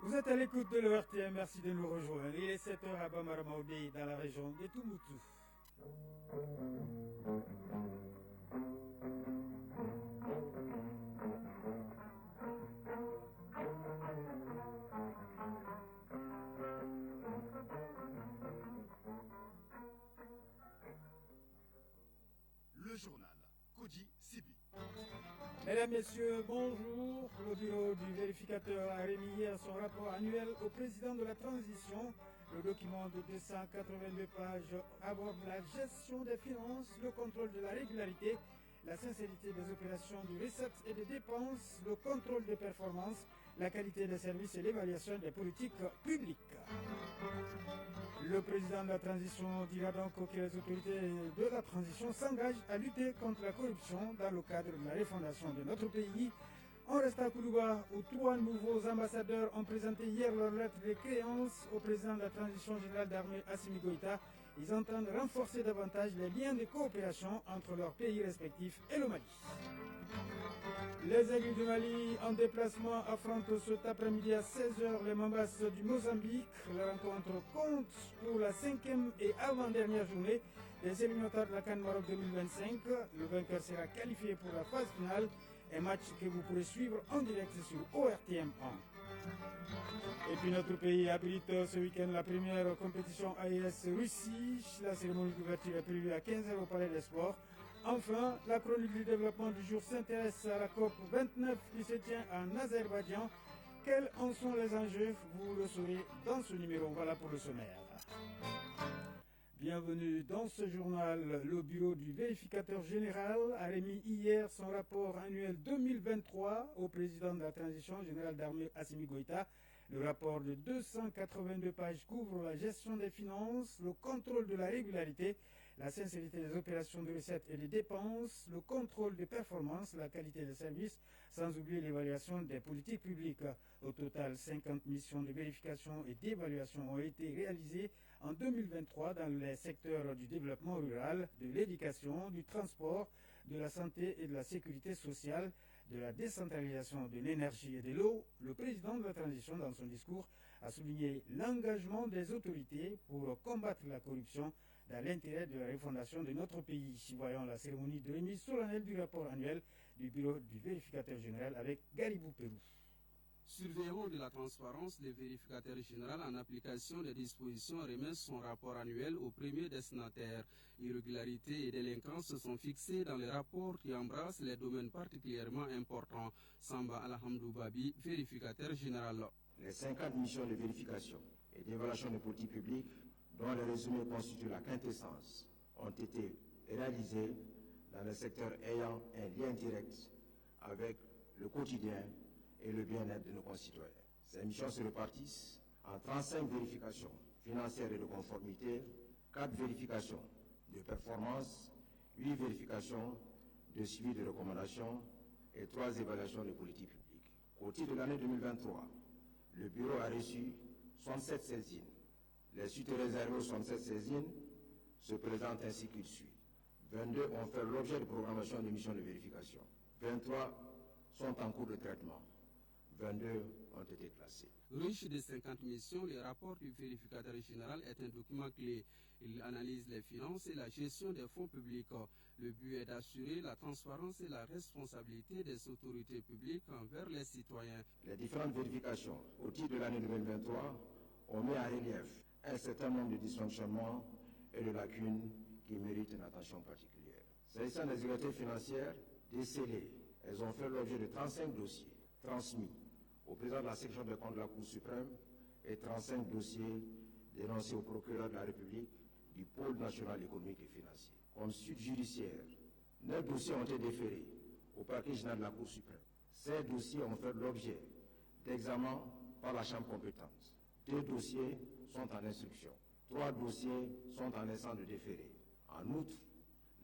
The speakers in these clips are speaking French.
Vous êtes à l'écoute de l'ORTM, merci de nous rejoindre. Il est 7h à Bamara-Maoubé, dans la région de Toumoutou. Le journal Koji Sibi. Mesdames, Messieurs, bonjour. Le bureau du vérificateur a remis hier son rapport annuel au président de la transition. Le document de 282 pages aborde la gestion des finances, le contrôle de la régularité, la sincérité des opérations de recettes et de dépenses, le contrôle des performances, la qualité des services et l'évaluation des politiques publiques. Le président de la transition dira donc que les autorités de la transition s'engagent à lutter contre la corruption dans le cadre de la refondation de notre pays. On reste à Koulouba où 3 nouveaux ambassadeurs ont présenté hier leur lettre de créance au président de la transition générale d'armée Assimi Goïta. Ils entendent renforcer davantage les liens de coopération entre leurs pays respectifs et le Mali. Les aiguilles du Mali en déplacement affrontent cet après-midi à 16h les Mambas du Mozambique. La rencontre compte pour la 5e et avant-dernière journée des éliminatoires de la CAN Maroc 2025. Le vainqueur sera qualifié pour la phase finale. Un match que vous pourrez suivre en direct sur ORTM 1. Et puis notre pays abrite ce week-end la première compétition AES Russie. La cérémonie d'ouverture est prévue à 15h au Palais des Sports. Enfin, la chronique du développement du jour s'intéresse à la COP 29 qui se tient en Azerbaïdjan. Quels en sont les enjeux? Vous le saurez dans ce numéro. Voilà pour le sommaire. Bienvenue dans ce journal. Le bureau du vérificateur général a remis hier son rapport annuel 2023 au président de la transition générale d'armée Assimi Goïta. Le rapport de 282 pages couvre la gestion des finances, le contrôle de la régularité, la sincérité des opérations de recettes et des dépenses, le contrôle des performances, la qualité des services, sans oublier l'évaluation des politiques publiques. Au total, 50 missions de vérification et d'évaluation ont été réalisées en 2023 dans les secteurs du développement rural, de l'éducation, du transport, de la santé et de la sécurité sociale, de la décentralisation de l'énergie et de l'eau. Le président de la transition, dans son discours, a souligné l'engagement des autorités pour combattre la corruption dans l'intérêt de la refondation de notre pays. Voyons la cérémonie de remise solennelle du rapport annuel du bureau du vérificateur général avec Garibou Pérou. Surveillant de la transparence, le vérificateur général en application des dispositions remet son rapport annuel au premier destinataire. Irrégularités et délinquances sont fixées dans les rapports qui embrassent les domaines particulièrement importants. Samba Alhamdou Babi, vérificateur général. Les 50 missions de vérification et d'évaluation des politiques publiques, dont les résumés constituent la quintessence, ont été réalisées dans les secteurs ayant un lien direct avec le quotidien et le bien-être de nos concitoyens. Ces missions se répartissent en 35 vérifications financières et de conformité, 4 vérifications de performance, 8 vérifications de suivi de recommandations et 3 évaluations de politique publique. Au titre de l'année 2023, le bureau a reçu 67 saisines. Les suites réservées aux 67 saisines se présentent ainsi qu'il suit. 22 ont fait l'objet de programmation de missions de vérification. 23 sont en cours de traitement. 22 ont été classés. Riche de 50 missions, le rapport du vérificateur général est un document clé. Il analyse les finances et la gestion des fonds publics. Le but est d'assurer la transparence et la responsabilité des autorités publiques envers les citoyens. Les différentes vérifications au titre de l'année 2023 ont mis en relief un certain nombre de dysfonctionnements et de lacunes qui méritent une attention particulière. S'agissant des irrégularités financières décelées, elles ont fait l'objet de 35 dossiers transmis au président de la section des comptes de la Cour suprême et 35 dossiers dénoncés au procureur de la République du pôle national économique et financier. Comme suite judiciaire, 9 dossiers ont été déférés au parquet général de la Cour suprême. Ces dossiers ont fait l'objet d'examen par la Chambre compétente. 2 dossiers sont en instruction. 3 dossiers sont en instance de déféré. En outre,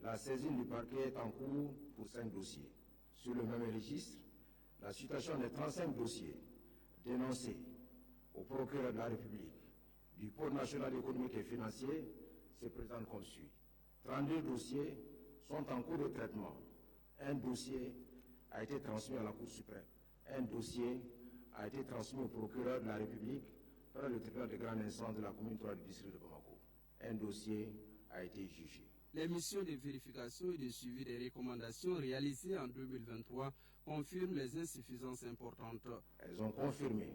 la saisine du parquet est en cours pour 5 dossiers. Sur le même registre, la situation des 35 dossiers dénoncés au procureur de la République du pôle national économique et financier se présente comme suit. 32 dossiers sont en cours de traitement. Un dossier a été transmis à la Cour suprême. Un dossier a été transmis au procureur de la République par le tribunal de grande instance de la commune 3 du district de Bamako. Un dossier a été jugé. Les missions de vérification et de suivi des recommandations réalisées en 2023 confirment les insuffisances importantes. Elles ont confirmé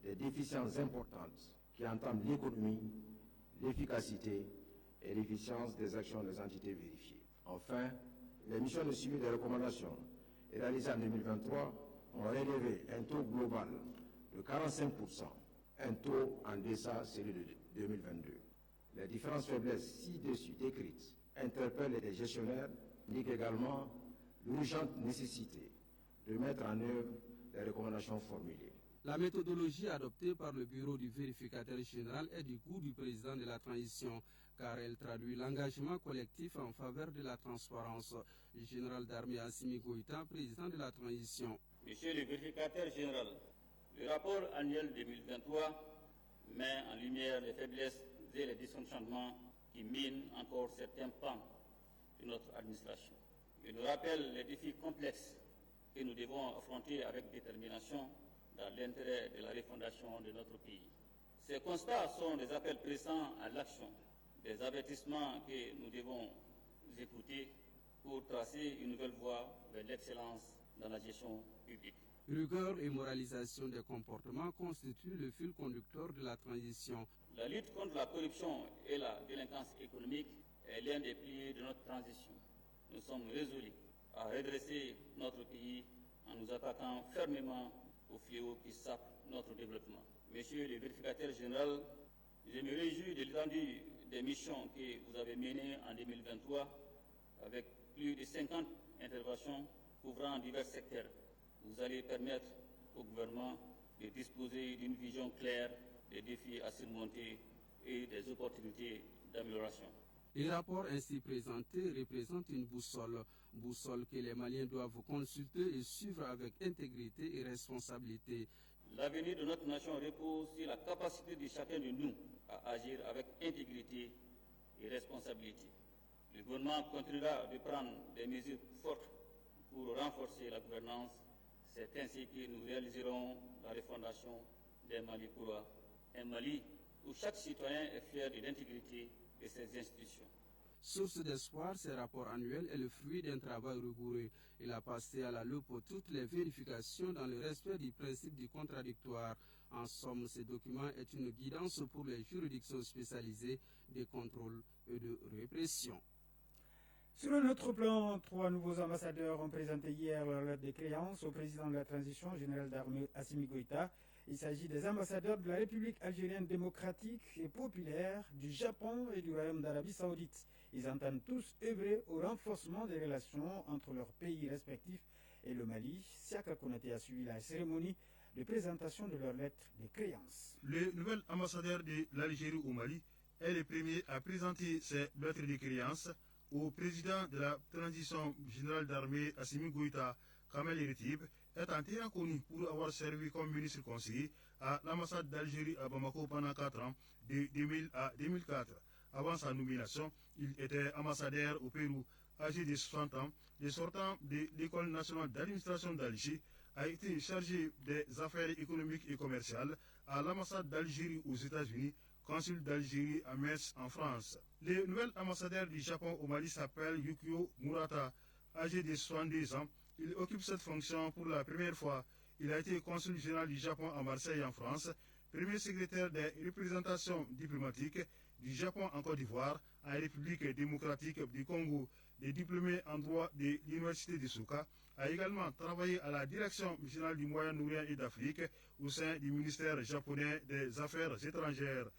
des déficiences importantes qui entament l'économie, l'efficacité et l'efficience des actions des entités vérifiées. Enfin, les missions de suivi des recommandations réalisées en 2023 ont relevé un taux global de 45%, un taux en deçà celui de 2022. Les différentes faiblesses ci-dessus décrites interpellent les gestionnaires, indiquent également l'urgente nécessité de mettre en œuvre les recommandations formulées. La méthodologie adoptée par le bureau du vérificateur général est du goût du président de la transition, car elle traduit l'engagement collectif en faveur de la transparence. Le général d'armée Assimi Goïta, président de la transition. Monsieur le vérificateur général, le rapport annuel 2023 met en lumière les faiblesses et les dysfonctionnements qui minent encore certains pans de notre administration. Il nous rappelle les défis complexes que nous devons affronter avec détermination dans l'intérêt de la refondation de notre pays. Ces constats sont des appels pressants à l'action, des avertissements que nous devons écouter pour tracer une nouvelle voie vers l'excellence dans la gestion publique. Rigueur et moralisation des comportements constituent le fil conducteur de la transition. La lutte contre la corruption et la délinquance économique est l'un des piliers de notre transition. Nous sommes résolus à redresser notre pays en nous attaquant fermement aux fléaux qui sapent notre développement. Monsieur le vérificateur général, je me réjouis de l'étendue des missions que vous avez menées en 2023 avec plus de 50 interventions couvrant divers secteurs. Vous allez permettre au gouvernement de disposer d'une vision claire des défis à surmonter et des opportunités d'amélioration. Les rapports ainsi présentés représentent une boussole que les Maliens doivent consulter et suivre avec intégrité et responsabilité. L'avenir de notre nation repose sur la capacité de chacun de nous à agir avec intégrité et responsabilité. Le gouvernement continuera de prendre des mesures fortes pour renforcer la gouvernance. C'est ainsi que nous réaliserons la refondation d'un Mali courant, un Mali où chaque citoyen est fier de l'intégrité de ses institutions. Source d'espoir, ce rapport annuel est le fruit d'un travail rigoureux. Il a passé à la loupe toutes les vérifications dans le respect du principe du contradictoire. En somme, ce document est une guidance pour les juridictions spécialisées de contrôle et de répression. Sur un autre plan, 3 nouveaux ambassadeurs ont présenté hier leur lettre de créance au président de la transition, général d'armée Assimi Goïta. Il s'agit des ambassadeurs de la République algérienne démocratique et populaire, du Japon et du Royaume d'Arabie Saoudite. Ils entendent tous œuvrer au renforcement des relations entre leurs pays respectifs et le Mali. Siaka Konaté a suivi la cérémonie de présentation de leur lettre de créance. Le nouvel ambassadeur de l'Algérie au Mali est le premier à présenter ses lettres de créance au président de la transition générale d'armée Assimi Goïta, Kamel Eritib, est entièrement connu pour avoir servi comme ministre conseiller à l'ambassade d'Algérie à Bamako pendant 4 ans, de 2000 à 2004. Avant sa nomination, il était ambassadeur au Pérou. Âgé de 60 ans, le sortant de l'École nationale d'administration d'Alger a été chargé des affaires économiques et commerciales à l'ambassade d'Algérie aux États-Unis, consul d'Algérie à Metz en France. Le nouvel ambassadeur du Japon au Mali s'appelle Yukio Murata. Âgé de 62 ans, il occupe cette fonction pour la première fois. Il a été consul général du Japon à Marseille en France, premier secrétaire des représentations diplomatiques du Japon en Côte d'Ivoire, en République démocratique du Congo. Le diplômé en droit de l'Université de Suka a également travaillé à la direction générale du Moyen-Orient et d'Afrique au sein du ministère japonais des Affaires étrangères.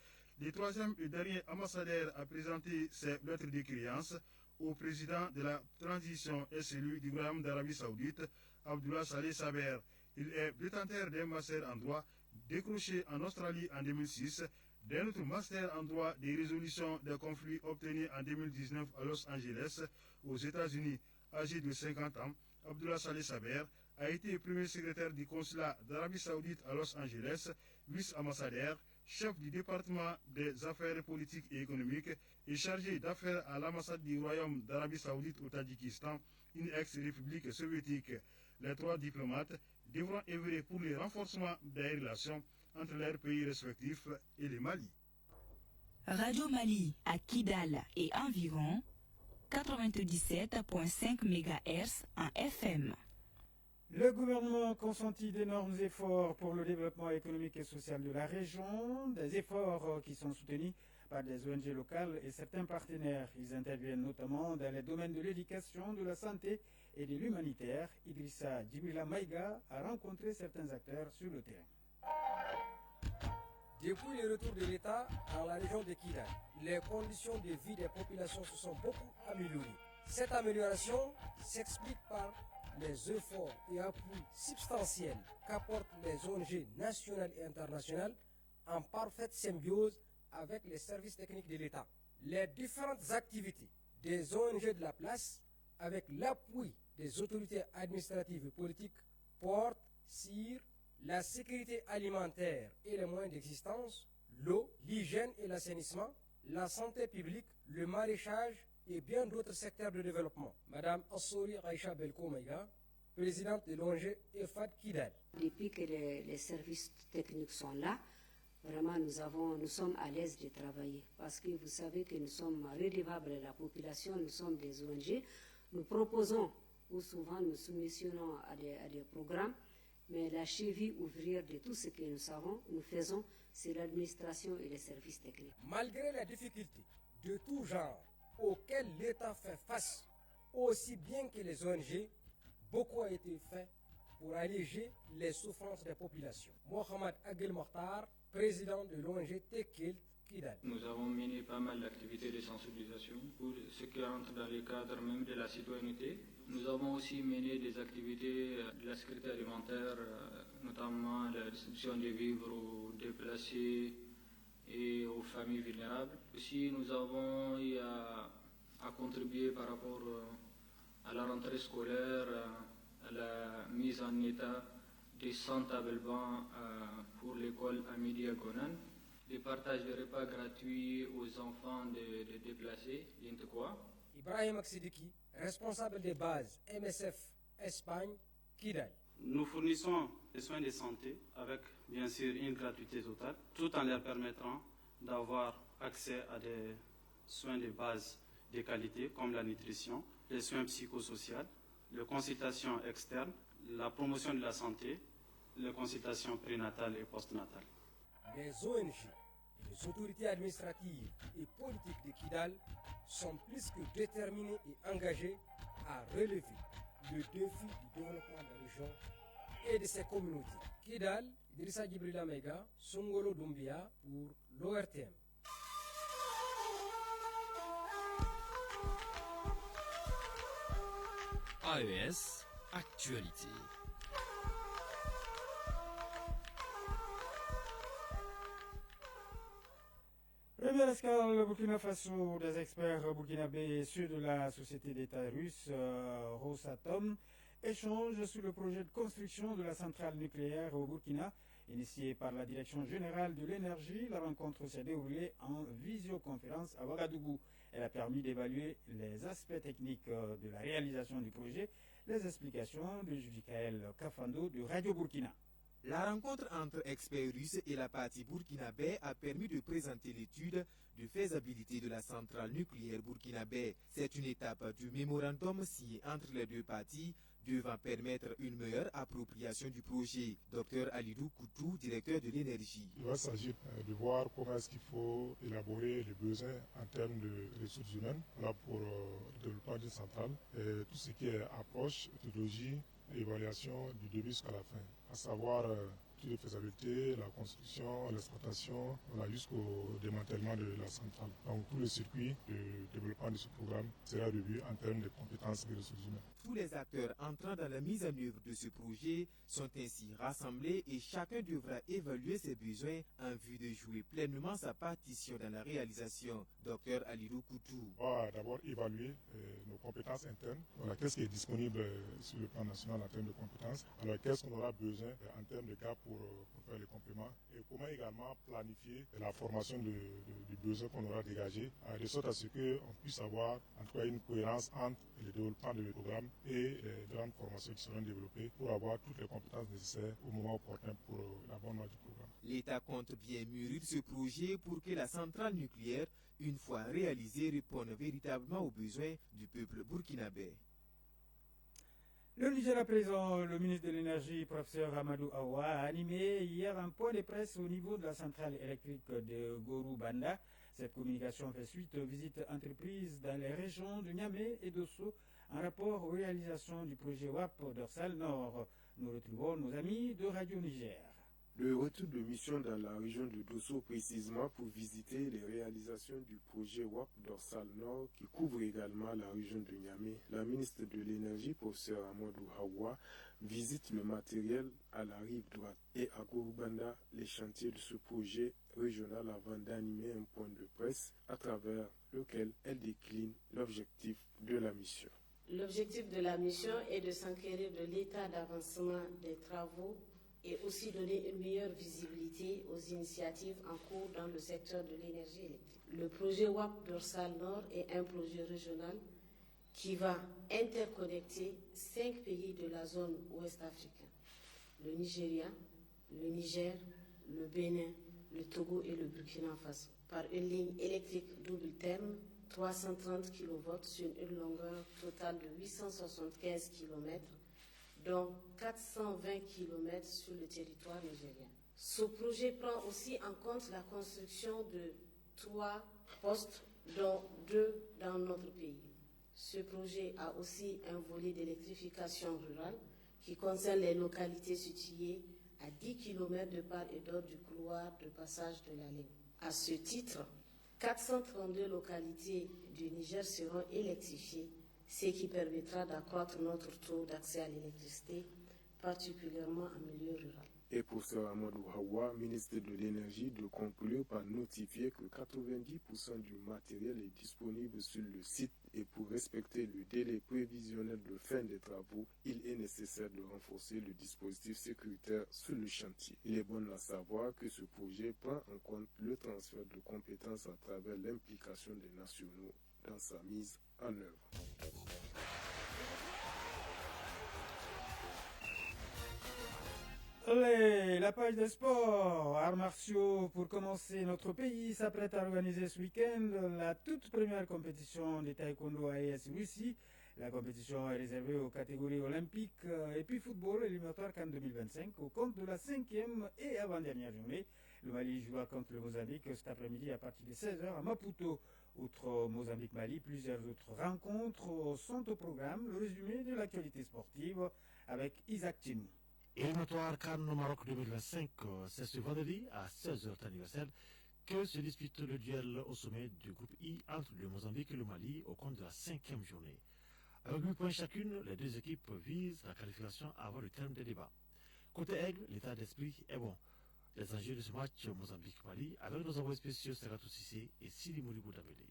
Le troisième et dernier ambassadeur a présenté ses lettres de créance au président de la transition est celui du Royaume d'Arabie Saoudite, Abdullah Saleh Saber. Il est détenteur d'un master en droit décroché en Australie en 2006, d'un autre master en droit des résolutions des conflits obtenu en 2019 à Los Angeles, aux États-Unis. Âgé de 50 ans, Abdullah Saleh Saber a été premier secrétaire du consulat d'Arabie Saoudite à Los Angeles, vice-ambassadeur, chef du département des affaires politiques et économiques et chargé d'affaires à l'ambassade du Royaume d'Arabie Saoudite au Tadjikistan, une ex-république soviétique. Les 3 diplomates devront œuvrer pour le renforcement des relations entre leurs pays respectifs et le Mali. Radio Mali à Kidal et environ 97.5 MHz en FM. Le gouvernement consentit d'énormes efforts pour le développement économique et social de la région, des efforts qui sont soutenus par des ONG locales et certains partenaires. Ils interviennent notamment dans les domaines de l'éducation, de la santé et de l'humanitaire. Idrissa Djibrila Maïga a rencontré certains acteurs sur le terrain. Depuis le retour de l'État dans la région de Kidal, les conditions de vie des populations se sont beaucoup améliorées. Cette amélioration s'explique par les efforts et appuis substantiels qu'apportent les ONG nationales et internationales en parfaite symbiose avec les services techniques de l'État. Les différentes activités des ONG de la place, avec l'appui des autorités administratives et politiques, portent sur la sécurité alimentaire et les moyens d'existence, l'eau, l'hygiène et l'assainissement, la santé publique, le maraîchage et bien d'autres secteurs de développement. Madame Assouri Aïcha Belko-Maïga, présidente de l'ONG EFAD Kidal. Depuis que les services techniques sont là, vraiment nous sommes à l'aise de travailler parce que vous savez que nous sommes redevables à la population, nous sommes des ONG, nous proposons ou souvent nous soumissionnons à des programmes, mais la cheville ouvrière de tout ce que nous faisons, c'est l'administration et les services techniques. Malgré les difficultés de tout genre auxquelles l'État fait face, aussi bien que les ONG, beaucoup a été fait pour alléger les souffrances des populations. Mohamed Aguel Mokhtar, président de l'ONG Tekilt Kidal. Nous avons mené pas mal d'activités de sensibilisation pour ce qui entre dans le cadre même de la citoyenneté. Nous avons aussi mené des activités de la sécurité alimentaire, notamment la distribution des vivres aux déplacés et aux familles vulnérables. Aussi, nous avons eu à contribuer par rapport à la rentrée scolaire, à la mise en état des 100 tables bancs pour l'école Amidi à Gonan, le partage de repas gratuits aux enfants des déplacés d'Intekwa. Ibrahim Aksidiki, responsable des bases MSF Espagne, Kidal. Nous fournissons des soins de santé avec bien sûr une gratuité totale, tout en leur permettant d'avoir accès à des soins de base de qualité comme la nutrition, les soins psychosociaux, les consultations externes, la promotion de la santé, les consultations prénatales et postnatales. Les ONG et les autorités administratives et politiques de Kidal sont plus que déterminés et engagés à relever le défi du développement de la région et de ses communautés. Kidal, Idrissa Djibrila Maïga, Songolo Doumbia pour l'ORTM. AES Actualité. Première escale, le Burkina Faso, des experts burkinabés et ceux de la société d'État russe Rosatom échangent sur le projet de construction de la centrale nucléaire au Burkina. Initiée par la Direction générale de l'énergie, la rencontre s'est déroulée en visioconférence à Ouagadougou. Elle a permis d'évaluer les aspects techniques de la réalisation du projet. Les explications de Judicaël Kafando de Radio Burkina. La rencontre entre experts russes et la partie burkinabé a permis de présenter l'étude de faisabilité de la centrale nucléaire burkinabé. C'est une étape du mémorandum signé entre les deux parties devant permettre une meilleure appropriation du projet. Dr Alidou Koutou, directeur de l'énergie. Il va s'agir de voir comment est-ce qu'il faut élaborer les besoins en termes de ressources humaines pour le développement d'une centrale et tout ce qui est approche, méthodologie, évaluation du début jusqu'à la fin, à savoir toute la faisabilité, la construction, l'exploitation, jusqu'au démantèlement de la centrale. Donc tout le circuit de développement de ce programme sera revu en termes de compétences et ressources humaines. Tous les acteurs entrant dans la mise en œuvre de ce projet sont ainsi rassemblés et chacun devra évaluer ses besoins en vue de jouer pleinement sa partition dans la réalisation. Dr Alidou Koutou. On va d'abord évaluer nos compétences internes. Qu'est-ce qui est disponible sur le plan national en termes de compétences. Alors qu'est-ce qu'on aura besoin en termes de gap pour pour faire les compléments et comment également planifier la formation du besoin qu'on aura dégagé, de sorte à ce qu'on puisse avoir en tout cas une cohérence entre le développement du programme et les grandes formations qui seront développées pour avoir toutes les compétences nécessaires au moment opportun pour la bonne marche du programme. L'État compte bien mûrir ce projet pour que la centrale nucléaire, une fois réalisée, réponde véritablement aux besoins du peuple burkinabé. Le Niger à présent, le ministre de l'Énergie, professeur Amadou Awa, a animé hier un point de presse au niveau de la centrale électrique de Gorou-Banda. Cette communication fait suite aux visites entreprises dans les régions de Niamey et d'Osso en rapport aux réalisations du projet WAP Dorsal Nord. Nous retrouvons nos amis de Radio Niger. Le retour de mission dans la région de Dosso précisément pour visiter les réalisations du projet WAP Dorsal Nord qui couvre également la région de Niamey. La ministre de l'Énergie, professeur Amadou Awa, visite le matériel à la rive droite et à Gorou-Banda les chantiers de ce projet régional avant d'animer un point de presse à travers lequel elle décline l'objectif de la mission. L'objectif de la mission est de s'enquérir de l'état d'avancement des travaux et aussi donner une meilleure visibilité aux initiatives en cours dans le secteur de l'énergie électrique. Le projet WAP Dorsal Nord est un projet régional qui va interconnecter 5 pays de la zone ouest africaine, le Nigeria, le Niger, le Bénin, le Togo et le Burkina Faso, par une ligne électrique double terme, 330 kV sur une longueur totale de 875 km, dont 420 km sur le territoire nigérien. Ce projet prend aussi en compte la construction de 3 postes, dont 2 dans notre pays. Ce projet a aussi un volet d'électrification rurale qui concerne les localités situées à 10 km de part et d'autre du couloir de passage de la ligne. À ce titre, 432 localités du Niger seront électrifiées, ce qui permettra d'accroître notre taux d'accès à l'électricité, particulièrement en milieu rural. Et pour Sir Amadou Awa, ministre de l'Énergie, de conclure par notifier que 90% du matériel est disponible sur le site et pour respecter le délai prévisionnel de fin des travaux, il est nécessaire de renforcer le dispositif sécuritaire sur le chantier. Il est bon à savoir que ce projet prend en compte le transfert de compétences à travers l'implication des nationaux dans sa mise en œuvre. La page des sports, arts martiaux, pour commencer, notre pays s'apprête à organiser ce week-end la toute première compétition de taekwondo à AES Russie. La compétition est réservée aux catégories olympiques et puis football éliminatoire CAN 2025 au compte de la 5e et avant-dernière journée. Le Mali jouera contre le Mozambique cet après-midi à partir de 16h à Maputo. Outre Mozambique-Mali, plusieurs autres rencontres sont au programme. Le résumé de l'actualité sportive avec Isaac Chinou. Éliminatoire CAN Maroc 2025, c'est ce vendredi à 16h anniversaire que se dispute le duel au sommet du groupe I entre le Mozambique et le Mali au compte de la 5e journée. Avec 8 points chacune, les deux équipes visent la qualification avant le terme des débats. Côté Aigle, l'état d'esprit est bon. Les enjeux de ce match Mozambique-Mali avec nos envoyés spéciaux Seratou Sissé et Sidi Mouribou Dambélé.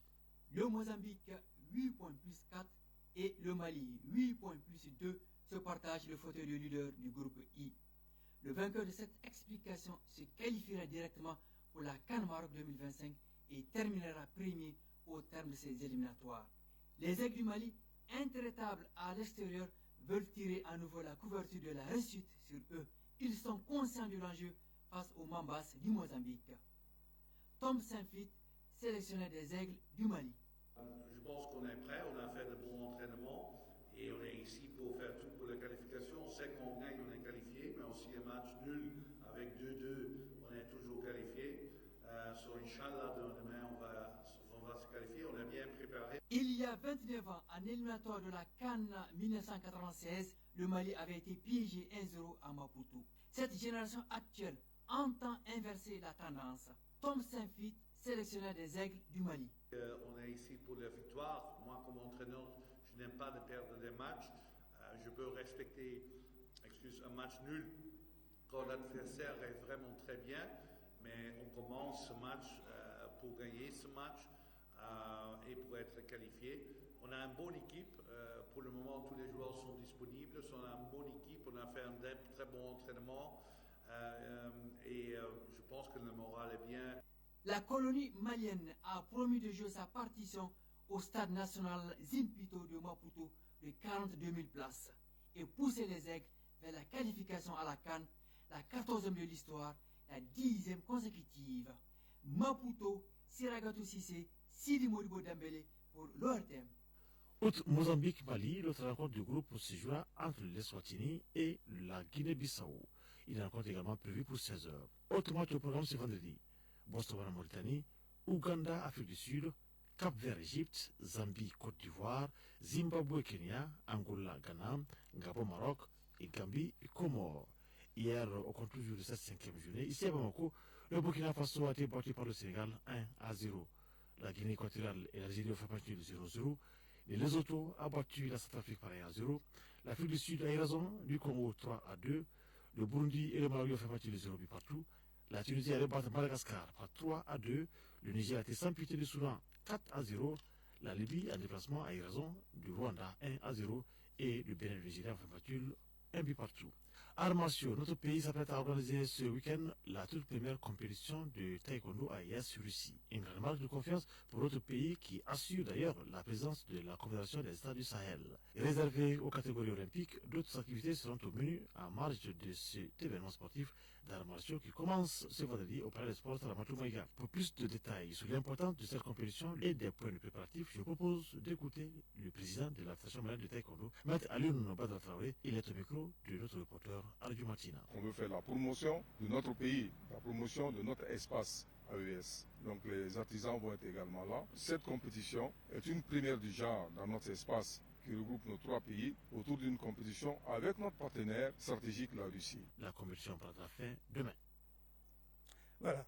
Le Mozambique 8 points plus 4 et le Mali 8 points plus 2 se partagent le fauteuil de leader du groupe I. Le vainqueur de cette explication se qualifiera directement pour la CAN Maroc 2025 et terminera premier au terme de ces éliminatoires. Les Aigles du Mali, intraitables à l'extérieur, veulent tirer à nouveau la couverture de la réussite sur eux. Ils sont conscients de l'enjeu face aux Mambas du Mozambique. Tom Saint-Fit, sélectionneur des Aigles du Mali. Je pense qu'on est prêt, on a fait de bons entraînements et on est ici pour faire tout pour la qualification. On sait qu'on gagne, on est qualifié, mais aussi un match nul avec 2-2, on est toujours qualifié. Inch'Allah, demain, on va se qualifier, on est bien préparé. Il y a 29 ans, en éliminatoire de la CAN 1996, le Mali avait été piégé 1-0 à Maputo. Cette génération actuelle entend inverser la tendance. Tom Saint-Fit, sélectionneur des Aigles du Mali. On est ici pour la victoire. Moi, comme entraîneur, je n'aime pas de perdre des matchs. Je peux respecter un match nul quand l'adversaire est vraiment très bien, mais on commence ce match pour gagner ce match et pour être qualifié. On a une bonne équipe. Pour le moment, tous les joueurs sont disponibles. On a une bonne équipe. On a fait un très bon entraînement. et je pense que le moral est bien. La colonie malienne a promis de jouer sa partition au stade national Zimpito de Maputo de 42 000 places et pousser les Aigles vers la qualification à la CAN, la 14e de l'histoire, la 10e consécutive. Maputo, Siragatou Sissé, Sidi Modibo Dembélé pour l'ORTM. Outre Mozambique-Mali, l'autre rencontre du groupe se jouera entre l'Eswatini et la Guinée-Bissau. Il y a une rencontre également prévue pour 16h. Autre match au programme ce vendredi. Botswana-Mauritanie, Ouganda, Afrique du Sud, Cap-Vert, Égypte, Zambie, Côte d'Ivoire, Zimbabwe, Kenya, Angola, Ghana, Gabon, Maroc et Gambie, Comores. Hier, au conclusion de cette 5e journée, ici à Bamako, le Burkina Faso a été battu par le Sénégal 1-0. La Guinée équatoriale et l'Algérie ont fait match de 0-0. Les Lesotho a battu la Centrafrique par 1-0. L'Afrique du Sud a eu raison du Congo 3-2. Le Burundi et le Malawi ont fait match de 0 but partout. La Tunisie a rebattu Madagascar par 3-2. Le Niger a été sans pitié du Soudan 4-0. La Libye, en déplacement, a eu raison du Rwanda 1-0. Et le Bénin et le Nigeria ont fait match un but partout. Arts martiaux, notre pays s'apprête à organiser ce week-end la toute première compétition de taekwondo AIS Russie. Une grande marque de confiance pour notre pays qui assure d'ailleurs la présence de la Confédération des États du Sahel. Réservé aux catégories olympiques, d'autres activités seront au menu en marge de cet événement sportif d'arts martiaux qui commence ce vendredi au Palais des Sports de Ramatu Maïga. Pour plus de détails sur l'importance de cette compétition et des points de préparatifs, je propose d'écouter le président de la Fédération malienne de taekwondo, Maître Alioune Badara Traoré. Il est au micro de notre reporter Arju Martina. On veut faire la promotion de notre pays, la promotion de notre espace AES. Donc les artisans vont être également là. Cette compétition est une première du genre dans notre espace qui regroupe nos 3 pays autour d'une compétition avec notre partenaire stratégique, la Russie. La compétition prendra fin demain. Voilà.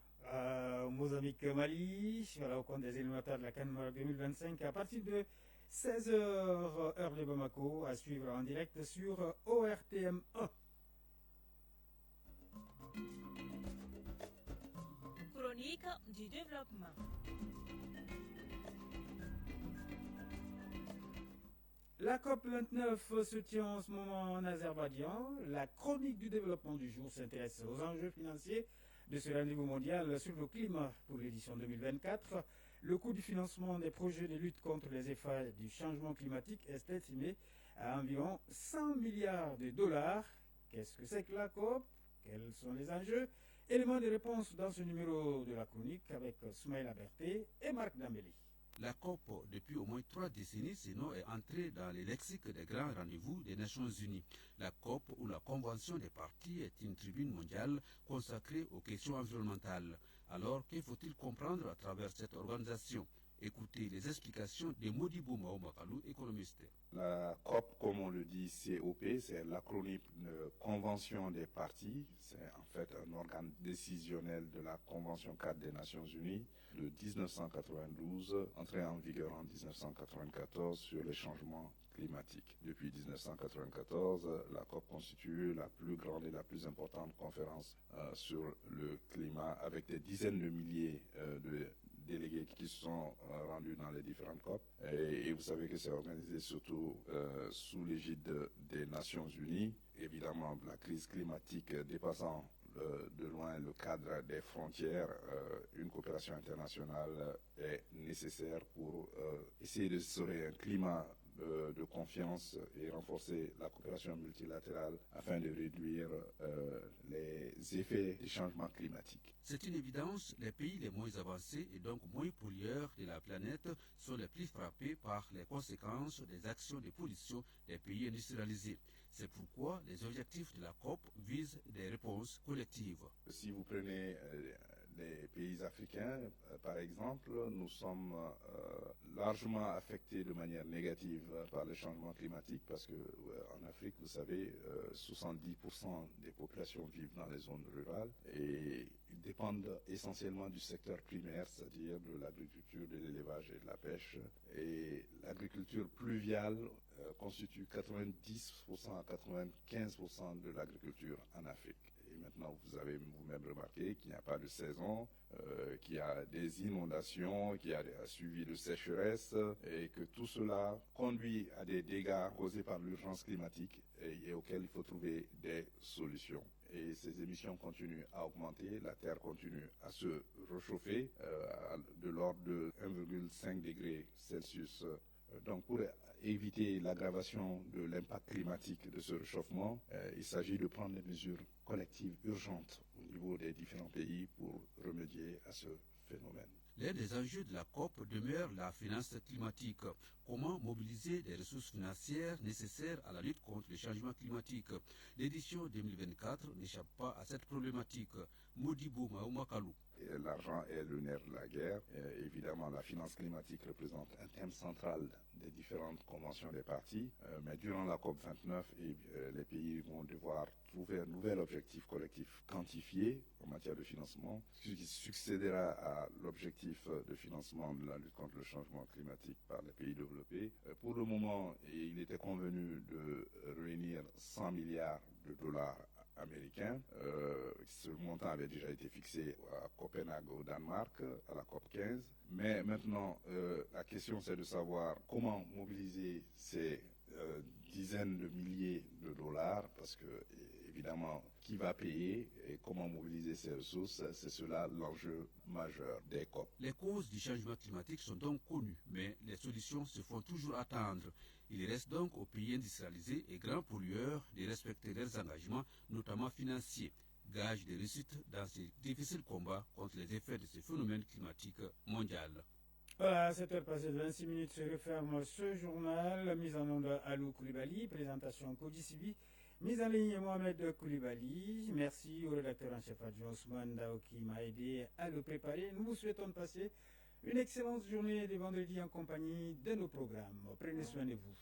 Mozambique-Mali, voilà, au compte des éliminatoires de la CAN 2025 à partir de 16h heure de Bamako, à suivre en direct sur ORTM 1. Chronique du développement. La COP29 se tient en ce moment en Azerbaïdjan. La chronique du développement du jour s'intéresse aux enjeux financiers de ce rendez-vous mondial sur le climat pour l'édition 2024. Le coût du financement des projets de lutte contre les effets du changement climatique est estimé à environ 100 milliards de dollars. Qu'est-ce que c'est que la COP? Quels sont les enjeux? Éléments de réponse dans ce numéro de la chronique avec Soumaïla Berté et Marc Dambélé. La COP, depuis au moins 3 décennies, sinon, est entrée dans les lexiques des grands rendez-vous des Nations Unies. La COP, ou la Convention des parties, est une tribune mondiale consacrée aux questions environnementales. Alors, que faut-il comprendre à travers cette organisation? Écoutez les explications de Modibo Mahamadou, économiste. La COP, comme on le dit, COP, c'est l'acronyme de Convention des parties. C'est en fait un organe décisionnel de la Convention cadre des Nations Unies de 1992, entrée en vigueur en 1994 sur les changements climatiques. Depuis 1994, la COP constitue la plus grande et la plus importante conférence sur le climat avec des dizaines de milliers de délégués qui sont rendus dans les différentes COP. Et vous savez que c'est organisé surtout sous l'égide des Nations Unies. Évidemment, la crise climatique dépassant de loin le cadre des frontières, une coopération internationale est nécessaire pour essayer de instaurer un climat de confiance et renforcer la coopération multilatérale afin de réduire les effets des changements climatiques. C'est une évidence, les pays les moins avancés et donc moins pollueurs de la planète sont les plus frappés par les conséquences des actions de pollution des pays industrialisés. C'est pourquoi les objectifs de la COP visent des réponses collectives. Si vous prenez les pays africains, par exemple, nous sommes largement affectés de manière négative par le changement climatique parce que en Afrique, vous savez, 70% des populations vivent dans les zones rurales et ils dépendent essentiellement du secteur primaire, c'est-à-dire de l'agriculture, de l'élevage et de la pêche. Et l'agriculture pluviale constitue 90% à 95% de l'agriculture en Afrique. Et maintenant, vous avez vous-même remarqué qu'il n'y a pas de saison, qu'il y a des inondations, qu'il y a un suivi de sécheresse, et que tout cela conduit à des dégâts causés par l'urgence climatique et auxquels il faut trouver des solutions. et ces émissions continuent à augmenter, la Terre continue à se réchauffer de l'ordre de 1,5 degré Celsius. Donc pour éviter l'aggravation de l'impact climatique de ce réchauffement, il s'agit de prendre des mesures collectives urgentes au niveau des différents pays pour remédier à ce phénomène. L'un des enjeux de la COP demeure la finance climatique. Comment mobiliser des ressources financières nécessaires à la lutte contre le changement climatique? L'édition 2024 n'échappe pas à cette problématique. Modibo Maoumakalou. L'argent est le nerf de la guerre. Évidemment, la finance climatique représente un thème central des différentes conventions des parties. Mais durant la COP29, les pays vont devoir trouver un nouvel objectif collectif quantifié en matière de financement, ce qui succédera à l'objectif de financement de la lutte contre le changement climatique par les pays développés. Pour le moment, il était convenu de réunir 100 milliards de dollars américains. Ce montant avait déjà été fixé à Copenhague au Danemark, à la COP 15. Mais maintenant, la question c'est de savoir comment mobiliser ces dizaines de milliers de dollars, parce que évidemment, qui va payer et comment mobiliser ces ressources, c'est cela l'enjeu majeur des COP. Les causes du changement climatique sont donc connues, mais les solutions se font toujours attendre. Il reste donc aux pays industrialisés et grands pollueurs de respecter leurs engagements, notamment financiers, gage de réussite dans ces difficiles combats contre les effets de ce phénomène climatique mondial. Voilà, à 7h passées de 26 minutes se referme ce journal. Mise en onde Alou Koulibaly, présentation Kodi Sibi, mise en ligne Mohamed Koulibaly. Merci au rédacteur en chef adjoint Ousmane Dao qui m'a aidé à le préparer. Nous vous souhaitons de passer une excellente journée de vendredi en compagnie de nos programmes. Prenez soin de vous.